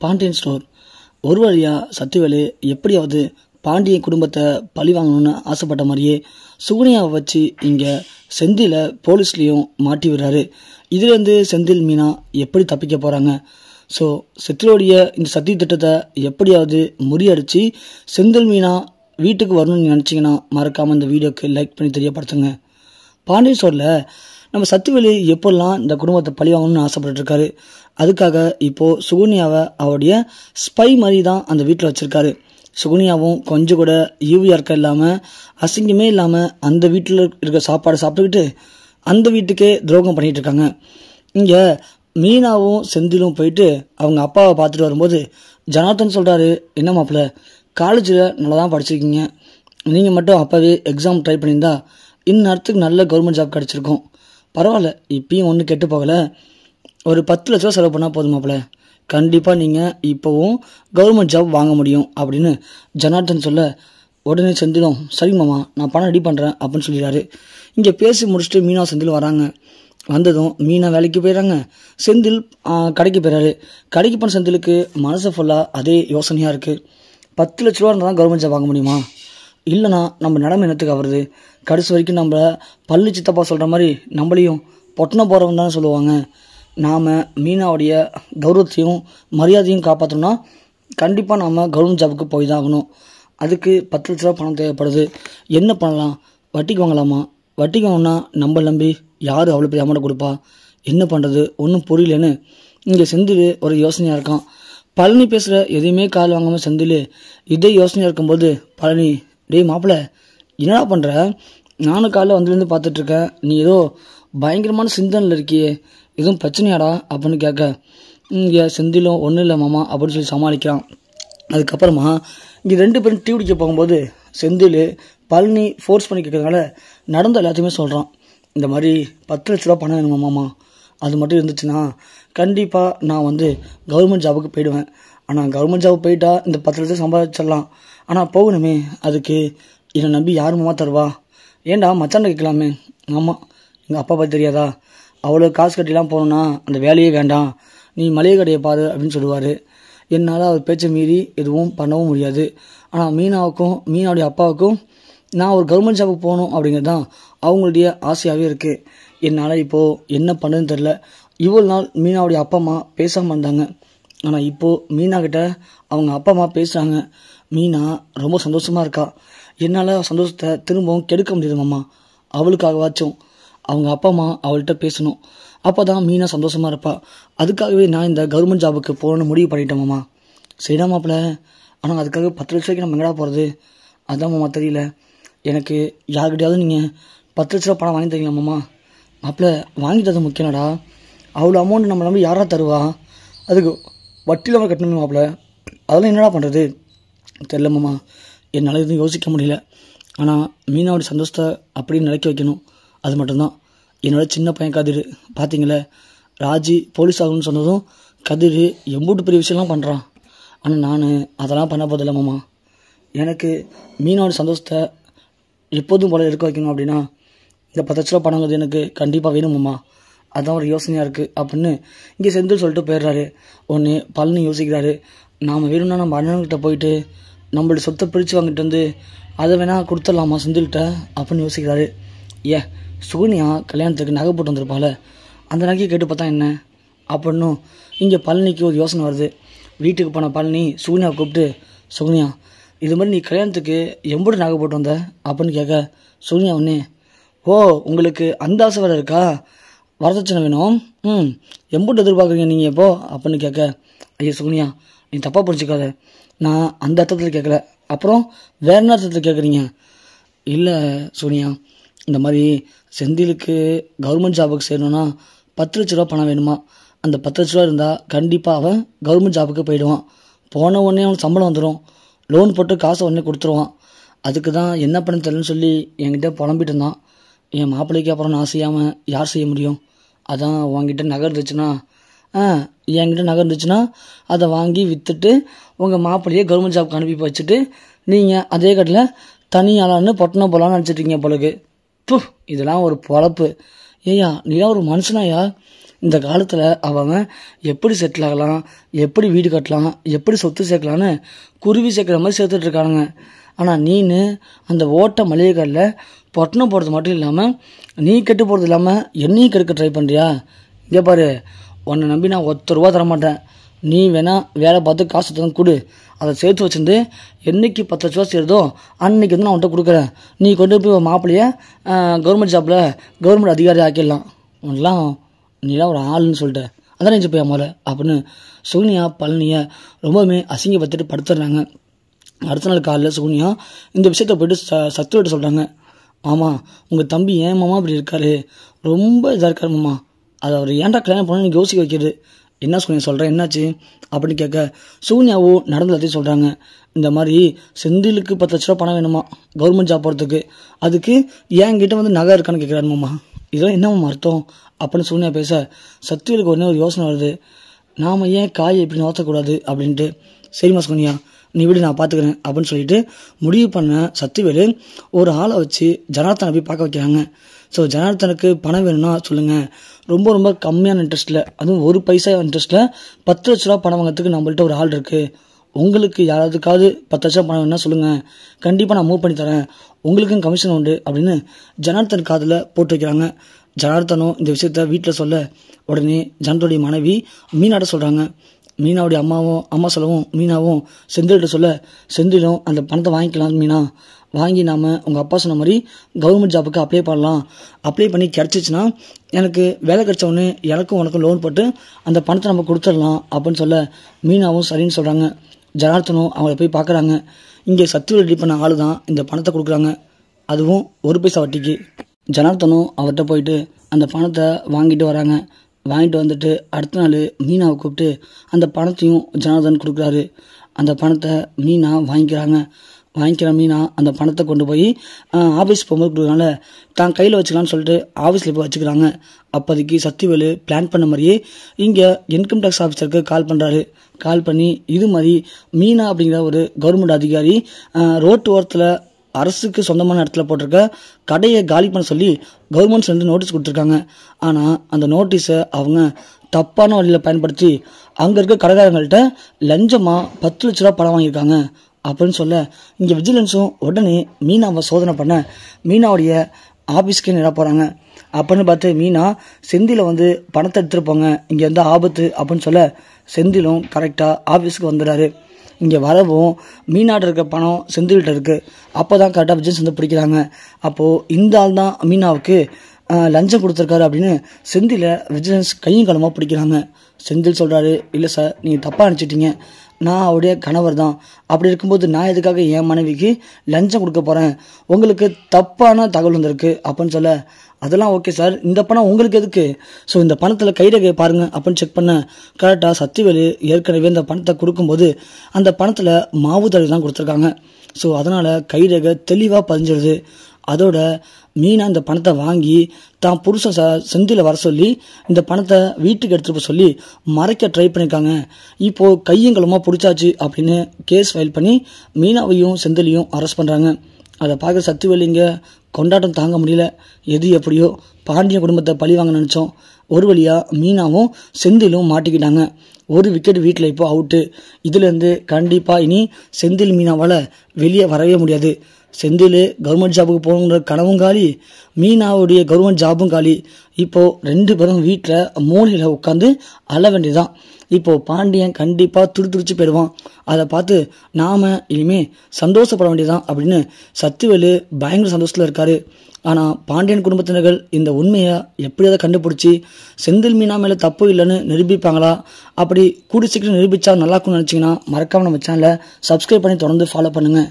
Pandian store. ஒரு வழியா சத்திவேலு எப்படியாவது பாண்டியன் குடும்பத்தை பழி வாங்கணும்னு ஆசைப்பட்ட மாதிரியே சுகுனியாவை வச்சு இங்கே செந்தில போலீஸ்லேயும் மாட்டி விடுறாரு. இதுலேருந்து செந்தில் மீனா எப்படி தப்பிக்க போகிறாங்க? ஸோ செத்திலோடைய இந்த சதி திட்டத்தை எப்படியாவது முறியடிச்சு செந்தில் மீனா வீட்டுக்கு வரணும்னு நினச்சிங்கன்னா மறக்காமல் இந்த வீடியோக்கு லைக் பண்ணி தெரியப்படுத்துங்க. பாண்டியன் ஸ்டோரில் நம்ம சத்திவேலு எப்போல்லாம் இந்த குடும்பத்தை பழி வாங்கணும்னு ஆசைப்பட்டுருக்காரு. அதுக்காக இப்போது சுகுனியாவை அவருடைய ஸ்பை மாதிரி தான் அந்த வீட்டில் வச்சுருக்காரு. சுகுனியாவும் கொஞ்சம் கூட ஈவியாக இருக்க இல்லாமல் அசிங்கமே இல்லாமல் அந்த வீட்டில் இருக்க சாப்பாடு சாப்பிட்டுக்கிட்டு அந்த வீட்டுக்கே துரோகம் பண்ணிகிட்டு இருக்காங்க. இங்கே மீனாவும் செந்திலும் போயிட்டு அவங்க அப்பாவை பார்த்துட்டு வரும்போது ஜனார்த்தன் சொல்கிறாரு, என்ன மாப்பிள்ள, காலேஜில் நல்லா தான் படிச்சிருக்கீங்க, நீங்கள் மட்டும் அப்போவே எக்ஸாம் ட்ரை பண்ணியிருந்தா இந்நேரத்துக்கு நல்ல கவர்மெண்ட் ஜாப் கிடச்சிருக்கும். பரவாயில்ல, இப்பயும் ஒன்றும் கெட்டு போகலை, ஒரு 10 லட்ச ரூபா செலவு பண்ணால் போதும் மாப்பிள்ள, கண்டிப்பாக நீங்கள் இப்போவும் கவர்மெண்ட் ஜாப் வாங்க முடியும் அப்படின்னு ஜனார்த்தன் சொல்ல உடனே செந்திலும் சரி மாமா நான் பணம் ரெடி பண்ணுறேன் அப்படின்னு சொல்லிடுறாரு. இங்கே பேசி முடிச்சுட்டு மீனா செந்தில் வராங்க. வந்ததும் மீனா வேலைக்கு போயிடறாங்க, செந்தில் கடைக்கு போயிடறாரு. கடைக்கு போன செந்திலுக்கு மனசு ஃபுல்லாக அதே யோசனையாக இருக்குது. 10 லட்ச ரூபா இருந்தால் தான் கவர்மெண்ட் ஜாப் வாங்க முடியுமா? இல்லைனா நம்ம நிலைமை என்னத்துக்கு ஆகுறது? கடைசி வரைக்கும் நம்ம பள்ளி சித்தப்பா சொல்கிற மாதிரி நம்மளையும் பொட்டனை போகிறவன் தானே சொல்லுவாங்க. நாம் மீனாவுடைய கௌரவத்தையும் மரியாதையும் காப்பாற்றணும்னா கண்டிப்பாக நாம் கவர்மெண்ட் ஜாபுக்கு போய் தான் ஆகணும். அதுக்கு 10 லட்ச ரூபா பணம் தேவைப்படுது. என்ன பண்ணலாம்? வட்டிக்கு வாங்கலாமா? வட்டிக்கு வாங்கினா நம்ம நம்பி யார் அவ்வளோ பெரிய அமௌண்ட் கொடுப்பா? என்ன பண்ணுறது ஒன்றும் புரியலன்னு இங்கே செந்தில் ஒரு யோசனையாக இருக்கான். பழனி பேசுகிற எதையுமே கால் வாங்காமல் செந்தில் இதே யோசனையாக இருக்கும்போது பழனி, டேய் மாப்பிள்ள என்னடா பண்ணுற? நானும் காலைல வந்துலேருந்து பார்த்துட்ருக்கேன், நீ ஏதோ பயங்கரமான சிந்தனையில் இருக்கியே, எதுவும் பிரச்சனையாடா அப்படின்னு கேட்க இங்கே செந்திலும் ஒன்றும் இல்லை மாமா அப்படின்னு சொல்லி சமாளிக்கிறான். அதுக்கப்புறமா இங்கே 2 பேரும் டீ குடிக்க போகும்போது செந்தில் பழனி ஃபோர்ஸ் பண்ணி கேட்கறதுனால நடந்த எல்லாத்தையுமே சொல்கிறான். இந்த மாதிரி 10 லட்ச ரூபா பணம் வேணுமா மாமா, அது மட்டும் இருந்துச்சுன்னா கண்டிப்பாக நான் கவர்மெண்ட் ஜாபுக்கு போயிடுவேன். ஆனால் கவர்மெண்ட் ஜாபுக்கு போயிட்டா இந்த 10 லட்சம் சம்பாதிச்சிடலாம், ஆனால் போகணுமே, அதுக்கு என்னை நம்பி யார் மாமா தருவா? ஏண்டா மச்சாண்ட கேட்கலாமே. ஆமாம், எங்கள் அப்பா பற்றி தெரியாதா? அவ்வளோ காசு கட்டிலாம் போகணுன்னா அந்த வேலையே வேண்டாம், நீ மளிகை கடையை பாரு அப்படின்னு சொல்லுவார். என்னால் அவர் பேச்சை மீறி எதுவும் பண்ணவும் முடியாது. ஆனால் மீனாவுக்கும் மீனாவுடைய அப்பாவுக்கும் நான் ஒரு கவர்மெண்ட் ஜாபுக்கு போகணும் அப்படிங்கிறது தான் அவங்களுடைய ஆசையாகவே இருக்குது. என்னால் இப்போது என்ன பண்ணுறதுன்னு தெரில. இவ்வளோ நாள் மீனாவுடைய அப்பா அம்மா பேசாமல் இருந்தாங்க, ஆனால் இப்போது மீனா கிட்ட அவங்க அப்பா அம்மா பேசுகிறாங்க. மீனா ரொம்ப சந்தோஷமாக இருக்கா. என்னால் சந்தோஷத்தை திரும்பவும் கெடுக்க முடியாது மாமா. அவளுக்காகவாச்சும் அவங்க அப்பா அம்மா அவள்கிட்ட பேசணும், அப்போ தான் மீனா சந்தோஷமாக இருப்பா. அதுக்காகவே நான் இந்த கவர்மெண்ட் ஜாபுக்கு போகணுன்னு முடிவு பண்ணிட்டேன் மாமா. சரிடா மாப்பிள்ள, ஆனால் அதுக்காக 10 லட்ச ரூபாய்க்கு நம்ம எங்கடா போகிறது? அதான் மாமா தெரியல. எனக்கு யார்கிட்டையாவது நீங்கள் 10 லட்ச ரூபா பணம் வாங்கி தரீங்களா மாமா? மாப்பிள்ள வாங்கி தரது முக்கியம்டா, அவ்வளோ அமௌண்ட் நம்ம நம்பி யாரா தருவா? அதுக்கு வட்டியில் நம்ம கட்டணுமே மாப்பிள்ள, அதெல்லாம் என்னடா பண்ணுறது? தெரில மாமா, என்னால் எதுவும் யோசிக்க முடியல. ஆனால் மீனாவோட சந்தோஷத்தை அப்படி நிலைக்க வைக்கணும், அது மட்டும்தான். என்னோட சின்ன பையன் கதிர் பார்த்தீங்களே, ராஜி போலீஸ் ஆகணும்னு சொன்னதும் கதிர் எம்பூட்டு பெரிய விஷயம்லாம் பண்ணுறான். ஆனால் நான் அதெல்லாம் பண்ண போதில்லை மாமா. எனக்கு மீனோட சந்தோஷத்தை எப்போதும் போல இருக்க வைக்கணும் அப்படின்னா இந்த 10 லட்ச ரூபா பணங்கிறது எனக்கு கண்டிப்பாக வேணுமாம்மா. அதுதான் ஒரு யோசனையாக இருக்குது அப்படின்னு இங்கே செந்தில் சொல்லிட்டு போயிடுறாரு. ஒன்று பழனி யோசிக்கிறாரு, நாம் வேணும்னா நம்ம அண்ணன்கிட்ட போயிட்டு நம்மளோட சொத்தை பிரித்து வாங்கிட்டு அதை வேணால் கொடுத்துடலாமா செந்தில்கிட்ட அப்படின்னு யோசிக்கிறாரு. ஏன் சுகுனியா கல்யாணத்துக்கு நகை போட்டு வந்திருப்பால, அந்த நகையை கேட்டு பார்த்தா என்ன அப்படின்னும் இங்கே பழனிக்கு ஒரு யோசனை வருது. வீட்டுக்கு போன பழனி சுகுனியா கூப்பிட்டு, சுகுனியா இது மாதிரி நீ கல்யாணத்துக்கு எம்பூடு நகை போட்டு வந்த அப்படின்னு கேட்க சுகுனியா ஒன்று, ஓ உங்களுக்கு அந்த ஆசை வேறு இருக்கா, வரதட்சணை வேணும், எம்பூட்டு எதிர்பார்க்குறீங்க நீங்கள் எப்போ அப்படின்னு கேட்க, ஐயா சுகுனியா நீ தப்பாக புரிஞ்சுக்காத, நான் அந்த அர்த்தத்தில் கேட்கல, அப்புறம் வேற என்ன அர்த்தத்தில் கேட்குறீங்க? இல்லை சுகுனியா, இந்த மாதிரி செந்திலுக்கு கவர்மெண்ட் ஜாபுக்கு சேரணும்னா 10 லட்ச ரூபா பணம் வேணுமா. அந்த 10 லட்ச ரூபா இருந்தால் கண்டிப்பாக அவன் கவர்மெண்ட் ஜாபுக்கு போயிடுவான். போன உடனே அவனுக்கு சம்பளம் வந்துடும், லோன் போட்டு காசை உடனே கொடுத்துருவான். அதுக்கு தான் என்ன பண்ண தெரியலன்னு சொல்லி என்கிட்ட புலம்பிட்டு இருந்தான். என் மாப்பிள்ளைக்கு அப்புறம் நான் செய்யாமல் யார் செய்ய முடியும்? அதான் உங்ககிட்ட நகை இருந்துச்சுன்னா என்கிட்ட நகை இருந்துச்சுன்னா அதை வாங்கி விற்றுட்டு உங்கள் மாப்பிள்ளையே கவர்மெண்ட் ஜாபுக்கு அனுப்பி வச்சுட்டு நீங்கள் அதே கட்டில் தனியாளான்னு பொட்டனை போகலான்னு நினச்சிட்ருக்கீங்க போலக்கு. இதெல்லாம் ஒரு பொழப்பு. ஏய்யா நீலாம் ஒரு மனுஷனாயா? இந்த காலத்தில் அவன் எப்படி செட்டில் ஆகலாம், எப்படி வீடு கட்டலாம், எப்படி சொத்து சேர்க்கலான்னு குருவி சேர்க்குற மாதிரி சேர்த்துட்டு இருக்கானுங்க. ஆனால் நீனு அந்த ஓட்ட மளிகை கடையில் பொட்டணம் போடுறது மட்டும் இல்லாமல் நீ கெட்டு போகிறது இல்லாமல் என்னையும் கெடுக்க ட்ரை பண்ணுறியா? இங்கே பாரு, உன்னை நம்பி நான் ₹1 தரமாட்டேன். நீ வேணா வேலை பார்த்து காசு தந்து கொடு, அதை சேர்த்து வச்சுருந்து என்றைக்கு ₹10 லட்சம் சேருதோ அன்னைக்கு வந்து நான் உன்கிட்ட கொடுக்குறேன். நீ கொண்டு போய் மாப்பிள்ளைய கவர்மெண்ட் ஜாப்பில் கவர்மெண்ட் அதிகாரி ஆக்கிடலாம். உன்னெலாம் நீலாம் ஒரு ஆளுன்னு சொல்லிட்டு அதான் நினச்சி போய் முதல்ல அப்படின்னு சுகன்யா பழனியை ரொம்பவுமே அசிங்கப்பட்டுட்டு படுத்துடுறாங்க. அடுத்த நாள் காலையில் சுகன்யா இந்த விஷயத்த போய்ட்டு சத்துவிட்டு சொல்கிறாங்க. மாமா, உங்கள் தம்பி ஏன் மாமா இப்படி இருக்காரு, ரொம்ப இதாக இருக்காரு மாமா, அதை அவர் ஏன்டா கல்யாணம் பண்ண எனக்கு யோசிக்க வைக்கிறது. என்ன சுகன்யா சொல்கிறேன், என்னாச்சு அப்படின்னு கேட்க சுகன்யாவோ நடந்ததையும் சொல்கிறாங்க. இந்த மாதிரி செந்திலுக்கு ₹10 லட்சம் பணம் வேணுமா கவர்மெண்ட் ஜாப் போகிறதுக்கு, அதுக்கு என்கிட்ட வந்து நகை இருக்கான்னு கேட்குறாரு மாமா. இதெல்லாம் என்ன அர்த்தம் அப்படின்னு சுகன்யா பேச சத்துவிலுக்கு உடனே ஒரு யோசனை வருது. நாம் ஏன் காயை இப்படி நோத்தக்கூடாது அப்படின்ட்டு. சரிம்மா சுகன்யா, நீ விடு, நான் பார்த்துக்கிறேன் அப்படின்னு சொல்லிட்டு முடிவு பண்ண சத்துவேலு ஒரு ஆளை வச்சு ஜனார்த்தனை போய் பார்க்க வைக்கிறாங்க. ஸோ ஜனார்த்தனுக்கு பணம் வேணும்னா சொல்லுங்கள், ரொம்ப ரொம்ப கம்மியான இன்ட்ரெஸ்ட்டில், அதுவும் 1 பைசா இன்ட்ரெஸ்ட்டில் ₹10 லட்சம் பணம் வாங்கிறதுக்கு நம்மள்ட்ட ஒரு ஆள் இருக்குது. உங்களுக்கு யாராவதுக்காவது ₹10 லட்சம் பணம் வேணும்னா சொல்லுங்கள், கண்டிப்பாக நான் மூவ் பண்ணி தரேன், உங்களுக்கும் கமிஷன் உண்டு அப்படின்னு ஜனார்த்தன் காதில் போட்டு வைக்கிறாங்க. ஜனார்த்தனும் இந்த விஷயத்த வீட்டில் சொல்ல உடனே ஜனார்த்தனுடைய மனைவி மீனாட்ட சொல்கிறாங்க. மீனாவுடைய அம்மா சொல்லவும் மீனாவும் செந்தில்கிட்ட சொல்ல செந்திலும் அந்த பணத்தை வாங்கிக்கலாம் மீனா, வாங்கி நாம் உங்கள் அப்பா சொன்ன மாதிரி கவர்மெண்ட் ஜாப்புக்கு அப்ளை பண்ணலாம், அப்ளை பண்ணி கிடச்சிச்சின்னா எனக்கு வேலை கிடச்சவொடனே எனக்கும் உனக்கும் லோன் போட்டு அந்த பணத்தை நம்ம கொடுத்துடலாம் அப்படின்னு சொல்ல மீனாவும் சரின்னு சொல்கிறாங்க. ஜனார்த்தனும் அவங்கள போய் பார்க்குறாங்க. இங்கே சத்துவில் ரெடி பண்ண ஆள் தான் இந்த பணத்தை கொடுக்குறாங்க, அதுவும் 1 பைசா வட்டிக்கு. ஜனார்த்தனும் அவர்கிட்ட போயிட்டு அந்த பணத்தை வாங்கிட்டு வராங்க. வாங்கிட்டு வந்துட்டு அடுத்த நாள் மீனாவை கூப்பிட்டு அந்த பணத்தையும் ஜனார்த்தன் கொடுக்குறாரு. அந்த பணத்தை மீனா வாங்கிக்கிற மீனா அந்த பணத்தை கொண்டு போய் ஆஃபீஸ் போகும்போது கொடுக்குறதுனால தான் கையில் வச்சுக்கலான்னு சொல்லிட்டு ஆஃபீஸில் போய் வச்சுக்கிறாங்க. அப்போதைக்கு சத்திவேலு பிளான் பண்ண மாதிரியே இங்கே இன்கம் டேக்ஸ் ஆஃபீஸருக்கு கால் பண்ணுறாரு. கால் பண்ணி இது மாதிரி மீனா அப்படிங்கிற ஒரு கவர்மெண்ட் அதிகாரி ரோட்டு ஓரத்தில் அரசுக்கு சொந்தமான இடத்துல போட்டிருக்க கடையை காலி பண்ண சொல்லி கவர்மெண்ட்ஸ் வந்து நோட்டீஸ் கொடுத்துருக்காங்க. ஆனால் அந்த நோட்டீஸை அவங்க தப்பான வழியில் பயன்படுத்தி அங்கே இருக்க கடைக்காரங்கள்ட்ட லஞ்சமாக ₹10 லட்சம் பணம் வாங்கியிருக்காங்க அப்படின்னு சொல்ல இங்கே விஜிலன்ஸும் உடனே மீனாவை சோதனை பண்ண மீனாவுடைய ஆஃபீஸ்க்கே நேராக போகிறாங்க. அப்படின்னு பார்த்து மீனா செந்தில வந்து பணத்தை எடுத்துகிட்டு போங்க, இங்கே எந்த ஆபத்து அப்படின்னு சொல்ல செந்திலும் கரெக்டாக ஆஃபீஸுக்கு வந்துடுறாரு. இங்கே வரவும் மீனாட்ட இருக்க பணம் செந்தில்கிட்ட இருக்குது. அப்போ தான் கரெக்டாக விஜிலன்ஸ் வந்து பிடிக்கிறாங்க. அப்போது இந்த ஆள் தான் மீனாவுக்கு லஞ்சம் கொடுத்துருக்காரு அப்படின்னு செந்தில விஜிலன்ஸ் கையும் களமாக பிடிக்கிறாங்க. செந்தில் சொல்கிறாரு, இல்லை சார், நீங்கள் தப்பாக நினச்சிட்டீங்க, நான் அவருடைய கணவர் தான், அப்படி இருக்கும்போது நான் எதுக்காக என் மனைவிக்கு லஞ்சம் கொடுக்க போகிறேன், உங்களுக்கு தப்பான தகவல் வந்திருக்கு அப்படின்னு சொல்ல அதெல்லாம் ஓகே சார், இந்த பணம் உங்களுக்கு எதுக்கு, ஸோ இந்த பணத்தில் கைரேகை பாருங்கள் அப்படின்னு செக் பண்ண கரெக்டாக சத்திவேலு ஏற்கனவே இந்த பணத்தை கொடுக்கும்போது அந்த பணத்தில் மாவு தடவை தான் கொடுத்துருக்காங்க. ஸோ அதனால் கைரேகை தெளிவாக பதிஞ்சிடுது. அதோட மீனா இந்த பணத்தை வாங்கி தான் புருஷன் செந்தில வர சொல்லி இந்த பணத்தை வீட்டுக்கு எடுத்துகிட்டு போய் சொல்லி மறைக்க ட்ரை பண்ணியிருக்காங்க. இப்போது கையங்களுமா பிடிச்சாச்சு அப்படின்னு கேஸ் ஃபைல் பண்ணி மீனாவையும் செந்திலையும் அரெஸ்ட் பண்ணுறாங்க. அதை பார்க்க சத்திவேலுங்க கொண்டாட்டம் தாங்க முடியல. எது எப்படியோ பாண்டிய குடும்பத்தை பழி வாங்க நினச்சோம், ஒரு வழியாக மீனாவும் செந்திலும் மாட்டிக்கிட்டாங்க. ஒரு விக்கெட் வீட்டில் இப்போ அவுட்டு. இதுலேருந்து கண்டிப்பாக இனி செந்தில் மீனாவால் வெளியே வரவே முடியாது. செந்தில் கவர்மெண்ட் ஜாபுக்கு போகணுங்கிற கனவும் காலி, மீனாவுடைய கவர்மெண்ட் ஜாபும் காலி. இப்போது 2 பேரும் வீட்டில் மூலையில் உட்காந்து அழ வேண்டியதான். இப்போது பாண்டியன் கண்டிப்பாக துடிச்சு போயிடுவான். அதை பார்த்து நாம் இனிமேல் சந்தோஷப்பட வேண்டியதான் அப்படின்னு சத்திவேலு பயங்கர சந்தோஷத்தில் இருக்காரு. ஆனால் பாண்டியன் குடும்பத்தினர்கள் இந்த உண்மையை எப்படியாவது கண்டுபிடிச்சி செந்தில் மீனா மேலே தப்பு இல்லைன்னு நிரூபிப்பாங்களா? அப்படி கூடி சீக்கிரம் நிரூபித்தா நல்லாக்கும்னு நினச்சிங்கன்னா மறக்காமல் நம்ம சேனலை சப்ஸ்கிரைப் பண்ணி தொடர்ந்து ஃபாலோ பண்ணுங்கள்.